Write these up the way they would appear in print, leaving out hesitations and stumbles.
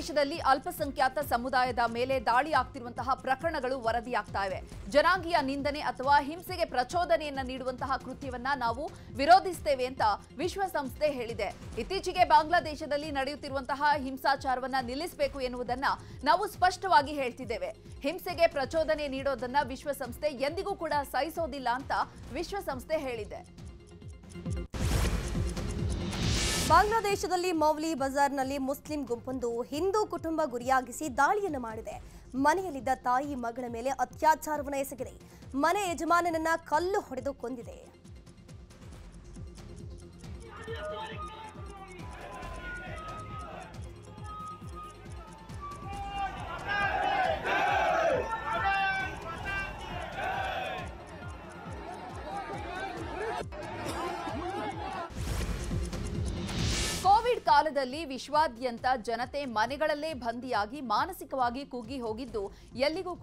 ಬಾಂಗ್ಲಾದೇಶದಲ್ಲಿ ಅಲ್ಪಸಂಖ್ಯಾತ ಸಮುದಾಯದ ಮೇಲೆ ದಾಳಿ ಆಗ್ತಿರುವಂತಹ ಪ್ರಕರಣಗಳು ವರದಿಯಾಗ್ತಾ ಇವೆ. ಜನಾಂಗೀಯ ನಿಂದನೆ ಅಥವಾ ಹಿಂಸೆಗೆ ಪ್ರಚೋದನೆಯನ್ನ ನೀಡುವಂತಹ ಕೃತ್ಯವನ್ನ ನಾವು ವಿರೋಧಿಸುತ್ತೇವೆ ಅಂತ ವಿಶ್ವಸಂಸ್ಥೆ ಹೇಳಿದೆ. ಇತ್ತೀಚೆಗೆ ಬಾಂಗ್ಲಾದೇಶದಲ್ಲಿ ನಡೆಯುತ್ತಿರುವಂತಹ ಹಿಂಸಾಚಾರವನ್ನ ನಿಲ್ಲಿಸಬೇಕು ಎನ್ನುವುದನ್ನ ನಾವು ಸ್ಪಷ್ಟವಾಗಿ ಹೇಳ್ತಿದ್ದೇವೆ. ಹಿಂಸೆಗೆ ಪ್ರಚೋದನೆ ನೀಡೋದನ್ನ ವಿಶ್ವಸಂಸ್ಥೆ ಎಂದಿಗೂ ಕೂಡ ಸಹಿಸೋದಿಲ್ಲ ಅಂತ ವಿಶ್ವಸಂಸ್ಥೆ ಹೇಳಿದೆ. ಬಾಂಗ್ಲಾದೇಶದಲ್ಲಿ ಮೌಲಿ ಬಜಾರ್ನಲ್ಲಿ ಮುಸ್ಲಿಂ ಗುಂಪೊಂದು ಹಿಂದೂ ಕುಟುಂಬ ಗುರಿಯಾಗಿಸಿ ದಾಳಿಯನ್ನು ಮಾಡಿದೆ. ಮನೆಯಲ್ಲಿದ್ದ ತಾಯಿ ಮಗಳ ಮೇಲೆ ಅತ್ಯಾಚಾರವನ್ನು ಎಸಗಿದೆ. ಮನೆ ಯಜಮಾನನನ್ನ ಕಲ್ಲು ಹೊಡೆದು ಕೊಂದಿದೆ. ಕೋವಿಡ್ ಕಾಲದಲ್ಲಿ ವಿಶ್ವಾದ್ಯಂತ ಜನತೆ ಮನೆಗಳಲ್ಲೇ ಬಂದಿಯಾಗಿ ಮಾನಸಿಕವಾಗಿ ಕುಗ್ಗಿ ಹೋಗಿದ್ದು ಎಲ್ಲರಿಗೂ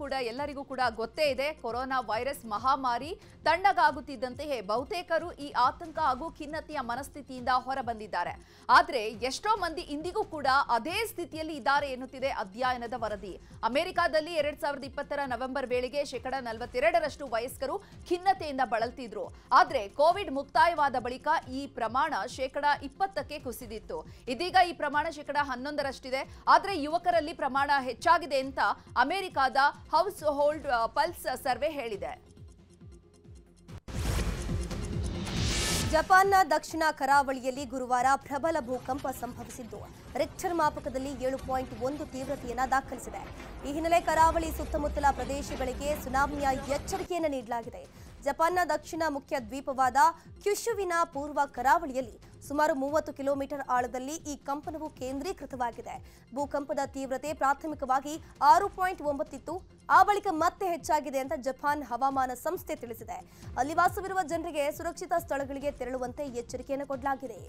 ಕೂಡ ಗೊತ್ತೇ ಇದೆ. ಕೊರೋನಾ ವೈರಸ್ ಮಹಾಮಾರಿ ತಣ್ಣಗಾಗುತ್ತಿದ್ದಂತೆಯೇ ಬಹುತೇಕರು ಈ ಆತಂಕ ಹಾಗೂ ಖಿನ್ನತೆಯ ಮನಸ್ಥಿತಿಯಿಂದ ಹೊರಬಂದಿದ್ದಾರೆ. ಆದರೆ ಎಷ್ಟೋ ಮಂದಿ ಇಂದಿಗೂ ಕೂಡ ಅದೇ ಸ್ಥಿತಿಯಲ್ಲಿ ಇದ್ದಾರೆ ಎನ್ನುತ್ತಿದೆ ಅಧ್ಯಯನದ ವರದಿ. ಅಮೆರಿಕಾದಲ್ಲಿ 2020 ನವೆಂಬರ್ ವೇಳೆಗೆ 42% ವಯಸ್ಕರು ಖಿನ್ನತೆಯಿಂದ ಬಳಲ್ತಿದ್ರು. ಆದರೆ ಕೋವಿಡ್ ಮುಕ್ತಾಯವಾದ ಬಳಿಕ ಈ ಪ್ರಮಾಣ 20%ಕ್ಕೆ ಕುಸಿದಿತ್ತು. ಇದೀಗ ಈ ಪ್ರಮಾಣ 11%ರಷ್ಟಿದೆ. ಆದರೆ ಯುವಕರಲ್ಲಿ ಪ್ರಮಾಣ ಹೆಚ್ಚಾಗಿದೆ ಅಂತ ಅಮೆರಿಕಾದ ಹೌಸ್ ಹೋಲ್ಡ್ ಪಲ್ಸ್ ಸರ್ವೆ ಹೇಳಿದೆ. ಜಪಾನ್ನ ದಕ್ಷಿಣ ಕರಾವಳಿಯಲ್ಲಿ ಗುರುವಾರ ಪ್ರಬಲ ಭೂಕಂಪ ಸಂಭವಿಸಿದ್ದು ರಿಕ್ಟರ್ ಮಾಪಕದಲ್ಲಿ 7.1 ತೀವ್ರತೆಯನ್ನು ದಾಖಲಿಸಿದೆ. ಈ ಹಿನ್ನೆಲೆ ಕರಾವಳಿ ಸುತ್ತಮುತ್ತಲ ಪ್ರದೇಶಗಳಿಗೆ ಸುನಾಮಿಯ ಎಚ್ಚರಿಕೆಯನ್ನು ನೀಡಲಾಗಿದೆ. ಜಪಾನ್ನ ದಕ್ಷಿಣ ಮುಖ್ಯ ದ್ವೀಪವಾದ ಕ್ಯುಶುವಿನ ಪೂರ್ವ ಕರಾವಳಿಯಲ್ಲಿ ಸುಮಾರು 30 ಕಿಲೋಮೀಟರ್ ಆಳದಲ್ಲಿ ಈ ಕಂಪನವು ಕೇಂದ್ರೀಕೃತವಾಗಿದೆ. ಭೂಕಂಪದ ತೀವ್ರತೆ ಪ್ರಾಥಮಿಕವಾಗಿ 6.9 ಇತ್ತು. ಆ ಬಳಿಕ ಮತ್ತೆ ಹೆಚ್ಚಾಗಿದೆ ಅಂತ ಜಪಾನ್ ಹವಾಮಾನ ಸಂಸ್ಥೆ ತಿಳಿಸಿದೆ. ಅಲ್ಲಿ ವಾಸವಿರುವ ಜನರಿಗೆ ಸುರಕ್ಷಿತ ಸ್ಥಳಗಳಿಗೆ ತೆರಳುವಂತೆ ಎಚ್ಚರಿಕೆಯನ್ನು ಕೊಡಲಾಗಿದೆ.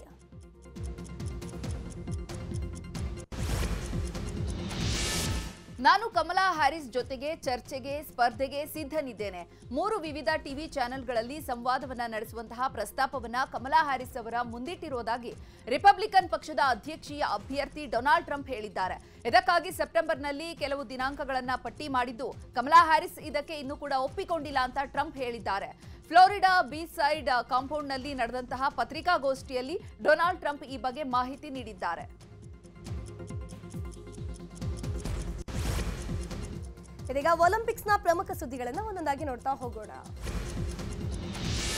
ನಾನು ಕಮಲಾ ಹ್ಯಾರಿಸ್ ಜೊತೆಗೆ ಚರ್ಚೆಗೆ ಸ್ಪರ್ಧೆಗೆ ಸಿದ್ಧನಿದ್ದೇನೆ. 3 ವಿವಿಧ ಟಿವಿ ಚಾನೆಲ್ಗಳಲ್ಲಿ ಸಂವಾದವನ್ನ ನಡೆಸುವಂತಹ ಪ್ರಸ್ತಾಪವನ್ನ ಕಮಲಾ ಹ್ಯಾರಿಸ್ ಅವರ ಮುಂದಿಟ್ಟಿರುವುದಾಗಿ ರಿಪಬ್ಲಿಕನ್ ಪಕ್ಷದ ಅಧ್ಯಕ್ಷೀಯ ಅಭ್ಯರ್ಥಿ ಡೊನಾಲ್ಡ್ ಟ್ರಂಪ್ ಹೇಳಿದ್ದಾರೆ. ಇದಕ್ಕಾಗಿ ಸೆಪ್ಟೆಂಬರ್ನಲ್ಲಿ ಕೆಲವು ದಿನಾಂಕಗಳನ್ನ ಪಟ್ಟಿ ಮಾಡಿದ್ದು ಕಮಲಾ ಹ್ಯಾರಿಸ್ ಇದಕ್ಕೆ ಇನ್ನೂ ಕೂಡ ಒಪ್ಪಿಕೊಂಡಿಲ್ಲ ಅಂತ ಟ್ರಂಪ್ ಹೇಳಿದ್ದಾರೆ. ಫ್ಲೋರಿಡಾ ಬೀಚ್ ಸೈಡ್ ಕಾಂಪೌಂಡ್ನಲ್ಲಿ ನಡೆದಂತಹ ಪತ್ರಿಕಾಗೋಷ್ಠಿಯಲ್ಲಿ ಡೊನಾಲ್ಡ್ ಟ್ರಂಪ್ ಈ ಬಗ್ಗೆ ಮಾಹಿತಿ ನೀಡಿದ್ದಾರೆ. ಇದೀಗ ಒಲಿಂಪಿಕ್ಸ್ನ ಪ್ರಮುಖ ಸುದ್ದಿಗಳನ್ನು ಒಂದೊಂದಾಗಿ ನೋಡ್ತಾ ಹೋಗೋಣ.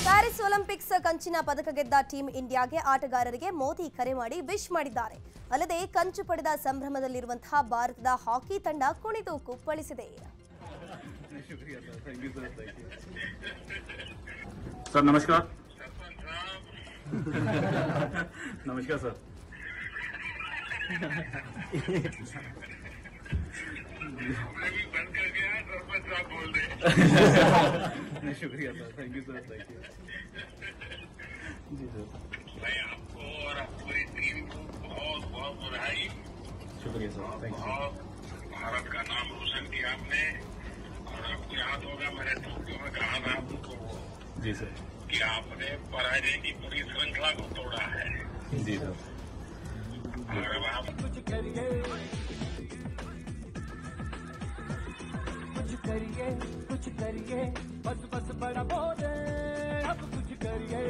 ಪ್ಯಾರಿಸ್ ಒಲಿಂಪಿಕ್ಸ್ ಕಂಚಿನ ಪದಕ ಗೆದ್ದ ಟೀಂ ಇಂಡಿಯಾಗೆ ಆಟಗಾರರಿಗೆ ಮೋದಿ ಕರೆ ಮಾಡಿ ವಿಶ್ ಮಾಡಿದ್ದಾರೆ. ಅಲ್ಲದೆ ಕಂಚು ಪಡೆದ ಸಂಭ್ರಮದಲ್ಲಿರುವಂತಹ ಭಾರತದ ಹಾಕಿ ತಂಡ ಕುಣಿದು ಕುಪ್ಪಳಿಸಿದೆ. ಸರ್ ನಮಸ್ಕಾರ. ನಮಸ್ಕಾರ ಸರ್. शुक्रिया sir, thank you sir, thank you ji sir. मैं आपको और पूरी टीम को बहुत बहुत बधाई. शुक्रिया सर, थैंक यू. भारत का नाम रोशन किया आपने. और आपको याद होगा मैंने टोक्यो में कहा था आपको जी सर कि आपने पराजय की पूरी श्रृंखला को तोड़ा है. जी सर. और अब आप कुछ करिए बस बस बड़ा बोले अब कुछ करिए.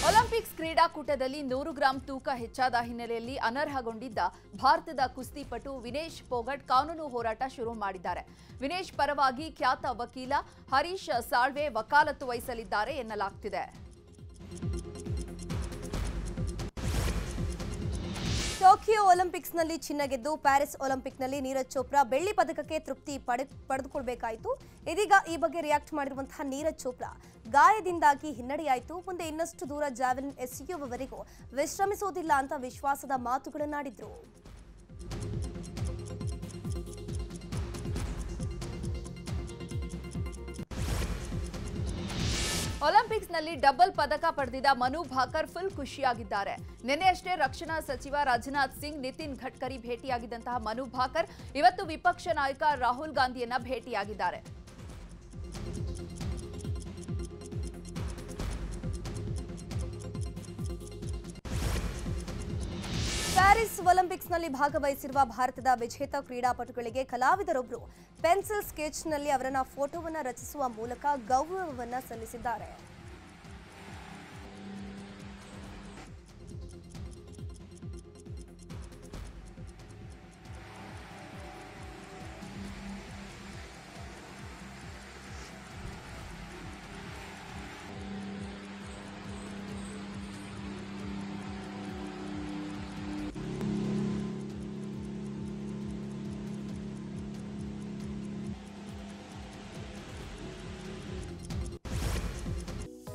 ಒಲಿಂಪಿಕ್ಸ್ ಕ್ರೀಡಾಕೂಟದಲ್ಲಿ 100 ಗ್ರಾಂ ತೂಕ ಹೆಚ್ಚಾದ ಹಿನ್ನೆಲೆಯಲ್ಲಿ ಅನರ್ಹಗೊಂಡಿದ್ದ ಭಾರತದ ಕುಸ್ತಿಪಟು ವಿನೇಶ್ ಫೋಗಟ್ ಕಾನೂನು ಹೋರಾಟ ಶುರು ಮಾಡಿದ್ದಾರೆ. ವಿನೇಶ್ ಪರವಾಗಿ ಖ್ಯಾತ ವಕೀಲ ಹರೀಶ್ ಸಾಳ್ವೆ ವಕಾಲತ್ತು ವಹಿಸಲಿದ್ದಾರೆ ಎನ್ನಲಾಗ್ತಿದೆ. ಟೋಕಿಯೋ ಒಲಿಂಪಿಕ್ಸ್ನಲ್ಲಿ ಚಿನ್ನ ಗೆದ್ದು ಪ್ಯಾರಿಸ್ ಒಲಿಂಪಿಕ್ನಲ್ಲಿ ನೀರಜ್ ಚೋಪ್ರಾ ಬೆಳ್ಳಿ ಪದಕಕ್ಕೆ ತೃಪ್ತಿ ಪಡೆದುಕೊಳ್ಬೇಕಾಯಿತು. ಇದೀಗ ಈ ಬಗ್ಗೆ ರಿಯಾಕ್ಟ್ ಮಾಡಿರುವಂತಹ ನೀರಜ್ ಚೋಪ್ರಾ ಗಾಯದಿಂದಾಗಿ ಹಿನ್ನಡೆಯಾಯಿತು. ಮುಂದೆ ಇನ್ನಷ್ಟು ದೂರ ಜಾವೆಲಿನ್ ಎಸೆಯುವವರೆಗೂ ವಿಶ್ರಮಿಸುವುದಿಲ್ಲ ಅಂತ ವಿಶ್ವಾಸದ ಮಾತುಗಳನ್ನಾಡಿದ್ರು. ಒಲಿಂಪಿಕ್ಸ್ನಲ್ಲಿ ಡಬಲ್ ಪದಕ ಪಡೆದಿದ್ದ ಮನು ಭಾಕರ್ ಫುಲ್ ಖುಷಿಯಾಗಿದ್ದಾರೆ. ನಿನ್ನೆಯಷ್ಟೇ ರಕ್ಷಣಾ ಸಚಿವ ರಾಜನಾಥ್ ಸಿಂಗ್, ನಿತಿನ್ ಗಡ್ಕರಿ ಭೇಟಿಯಾಗಿದ್ದಂತಹ ಮನು ಭಾಕರ್ ಇವತ್ತು ವಿಪಕ್ಷ ನಾಯಕ ರಾಹುಲ್ ಗಾಂಧಿಯನ್ನ ಭೇಟಿಯಾಗಿದ್ದಾರೆ. ಪ್ಯಾರಿಸ್ ಒಲಿಂಪಿಕ್ಸ್ನಲ್ಲಿ ಭಾಗವಹಿಸಿರುವ ಭಾರತದ ವಿಜೇತ ಕ್ರೀಡಾಪಟುಗಳಿಗೆ ಕಲಾವಿದರೊಬ್ಬರು ಪೆನ್ಸಿಲ್ ಸ್ಕೆಚ್ನಲ್ಲಿ ಅವರನ್ನ ಫೋಟೋವನ್ನು ರಚಿಸುವ ಮೂಲಕ ಗೌರವವನ್ನು ಸಲ್ಲಿಸಿದ್ದಾರೆ.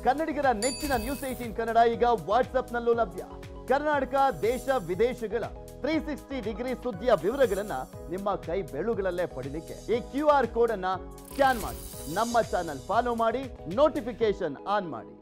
ಕನ್ನಡಿಗರ ನೆಚ್ಚಿನ ನ್ಯೂಸ್ 18 ಕನ್ನಡ ಈಗ ವಾಟ್ಸ್ಆಪ್ನಲ್ಲೂ ಲಭ್ಯ. ಕರ್ನಾಟಕ, ದೇಶ ವಿದೇಶಗಳ 360 ಡಿಗ್ರಿ ಸುದ್ದಿಯ ವಿವರಗಳನ್ನ ನಿಮ್ಮ ಕೈ ಬೆರಳುಗಳಲ್ಲೇ ಪಡಿಲಿಕ್ಕೆ ಈ QR ಕೋಡ್ ಅನ್ನ ಸ್ಕ್ಯಾನ್ ಮಾಡಿ, ನಮ್ಮ ಚಾನಲ್ ಫಾಲೋ ಮಾಡಿ, ನೋಟಿಫಿಕೇಶನ್ ಆನ್ ಮಾಡಿ.